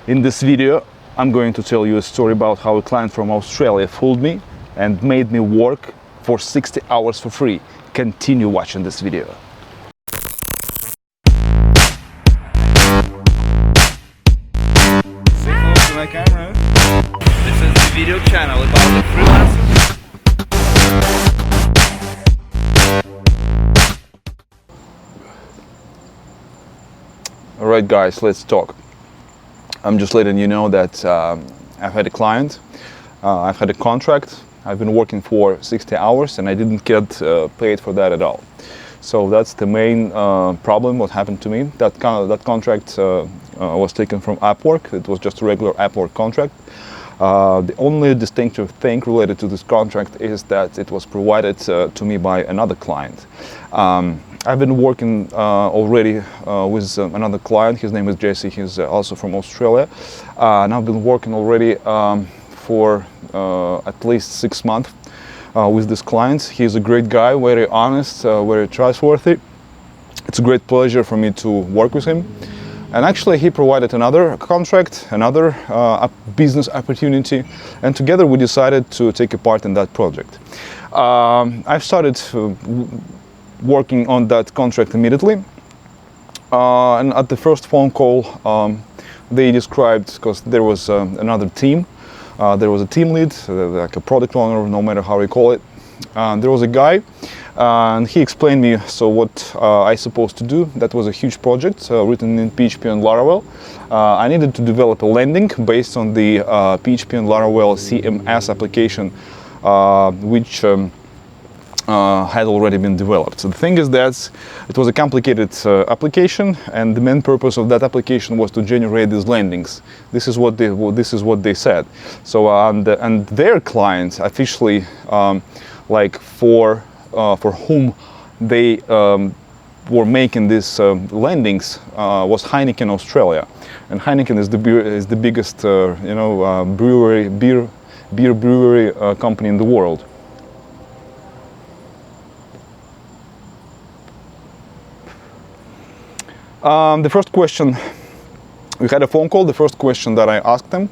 In this video, I'm going to tell you a story about how a client from Australia fooled me and made me work for 60 hours for free. Continue watching this video. Say hello to my camera. This is the video channel about the freelancers. Alright guys, let's talk. I'm just letting you know that I've had a client, I've had a contract, I've been working for 60 hours and I didn't get paid for that at all. So that's the main problem what happened to me. That contract was taken from Upwork. It was just a regular Upwork contract. The only distinctive thing related to this contract is that it was provided to me by another client. I've been working already with another client. His name is Jesse. He's also from Australia. And I've been working already for at least 6 months with this client. He's a great guy, very honest, very trustworthy. It's a great pleasure for me to work with him. And actually he provided another contract, another business opportunity, and together we decided to take a part in that project. I've started working on that contract immediately, and at the first phone call they described, because there was another team, there was a team lead, like a product owner, no matter how you call it. There was a guy, and he explained me what I supposed to do. That was a huge project written in PHP and Laravel. I needed to develop a landing based on the PHP and Laravel CMS application, which had already been developed. So the thing is that it was a complicated application, and the main purpose of that application was to generate these landings. This is what they said. So and their client officially, like for whom they were making these landings, was Heineken Australia, and Heineken is the biggest beer brewery company in the world. The first question, we had a phone call. The first question that I asked them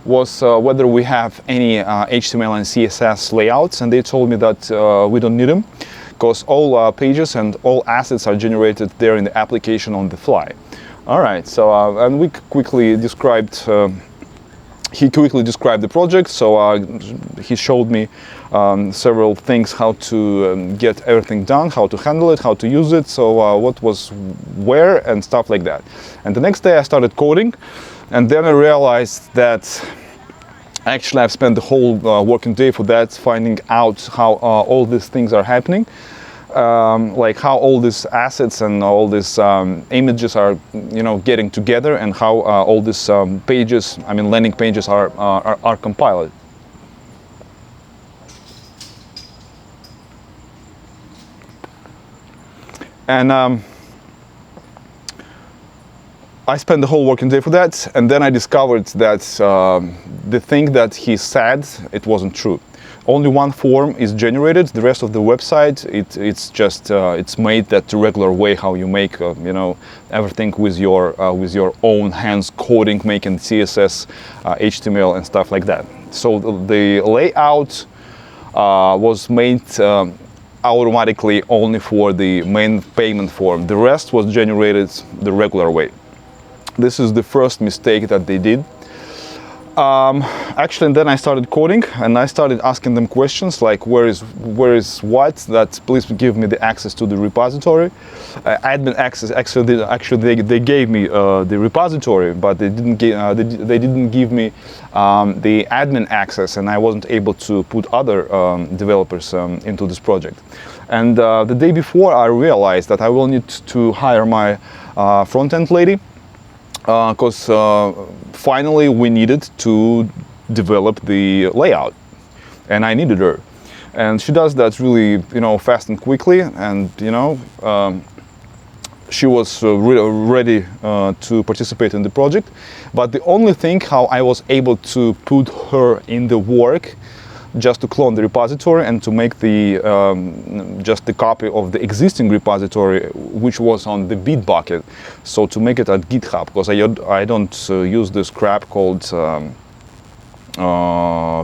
was whether we have any HTML and CSS layouts, and they told me that we don't need them because all pages and all assets are generated there in the application on the fly. All right, so and we quickly described. He quickly described the project, so he showed me several things, how to get everything done, how to handle it, how to use it, so what was where and stuff like that. And the next day I started coding, and then I realized that actually I've spent the whole working day for that, finding out how all these things are happening. Like how all these assets and all these images are, getting together, and how all these pages, landing pages are compiled. And I spent the whole working day for that, and then I discovered that the thing that he said, it wasn't true. Only one form is generated. The rest of the website, it's just it's made that regular way how you make everything with your own hands, coding, making CSS, HTML and stuff like that. So the layout was made automatically only for the main payment form. The rest was generated the regular way. This is the first mistake that they did. Actually, and then I started coding, and I started asking them questions like where is what, that please give me the access to the repository, admin access. Actually they gave me the repository, but they didn't give me the admin access, and I wasn't able to put other developers into this project. And the day before I realized that I will need to hire my front-end lady, because finally we needed to develop the layout, and I needed her, and she does that really fast and quickly, and she was ready to participate in the project. But the only thing how I was able to put her in the work just to clone the repository and to make the just the copy of the existing repository, which was on the Bitbucket. So to make it at GitHub, because I don't use this crap called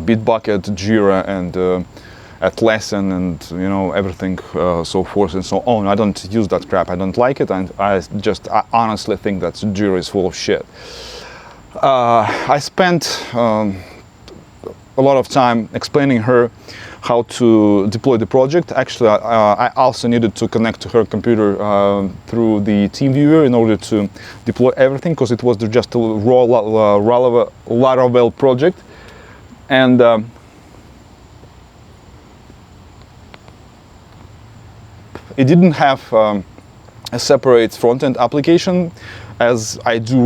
Bitbucket, Jira, and Atlassian, and you know, everything so forth and so on. I don't use that crap. I don't like it, and I honestly think that Jira is full of shit. I spent a lot of time explaining her how to deploy the project. Actually, I also needed to connect to her computer through the TeamViewer in order to deploy everything, because it was just a raw Laravel project. And it didn't have a separate front-end application as I do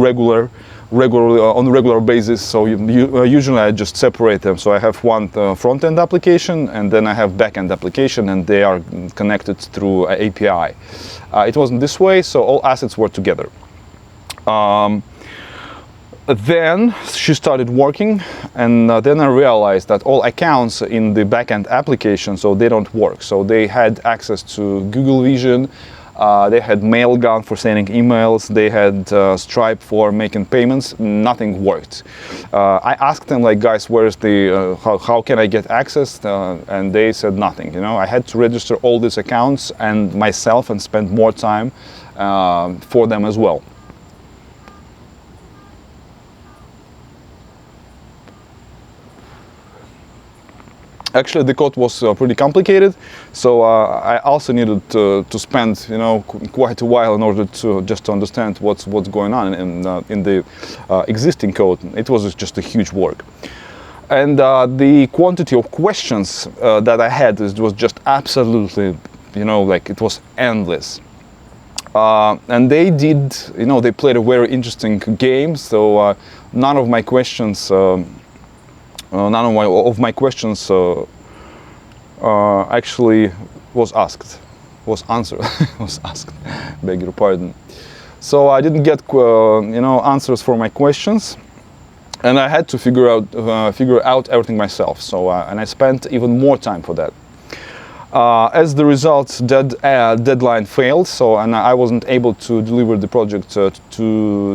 regularly on a regular basis. So usually I just separate them. So I have one front-end application, and then I have back-end application, and they are connected through an API. It wasn't this way, so all assets were together. Then she started working, and then I realized that all accounts in the backend application, so they don't work. So they had access to Google Vision, they had Mailgun for sending emails, they had Stripe for making payments. Nothing worked. I asked them, like, guys, where's the how can I get access? And they said nothing. You know, I had to register all these accounts and myself and spend more time for them as well. Actually, the code was pretty complicated, so I also needed to spend, you know, quite a while in order to just to understand what's going on in the existing code. It was just a huge work, and the quantity of questions that I had was just absolutely, you know, like, it was endless. And they did, you know, they played a very interesting game. So none of my questions. None of my questions actually was answered. Was asked. Beg your pardon. So I didn't get you know, answers for my questions, and I had to figure out everything myself. So and I spent even more time for that. As the result, deadline failed. So and I wasn't able to deliver the project to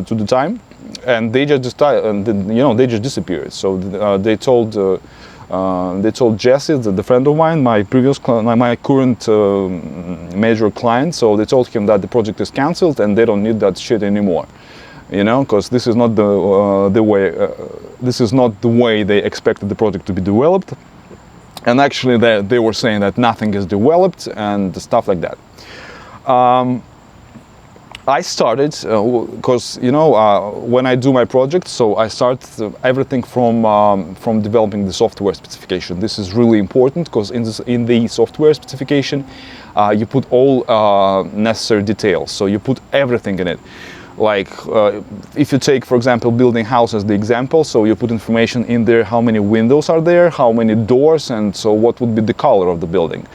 the time. And they just you know, they just disappeared. So they told Jesse, the friend of mine, my current major client. So they told him that the project is cancelled and they don't need that shit anymore. You know, because this is not the way. This is not the way they expected the project to be developed. And actually, they were saying that nothing is developed and stuff like that. I started because, you know, when I do my project, so I start everything from developing the software specification. This is really important because in the software specification, you put all necessary details. So you put everything in it. Like if you take, for example, building house as the example, so you put information in there, how many windows are there, how many doors, and so what would be the color of the building.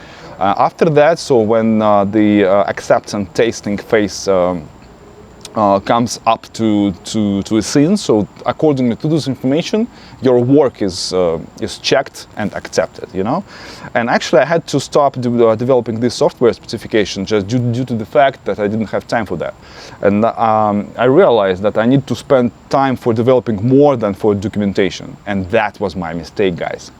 After that, so when the acceptance and tasting phase comes up to a scene, so according to this information, your work is checked and accepted, you know. And actually, I had to stop developing this software specification just due to the fact that I didn't have time for that. And I realized that I need to spend time for developing more than for documentation, and that was my mistake, guys.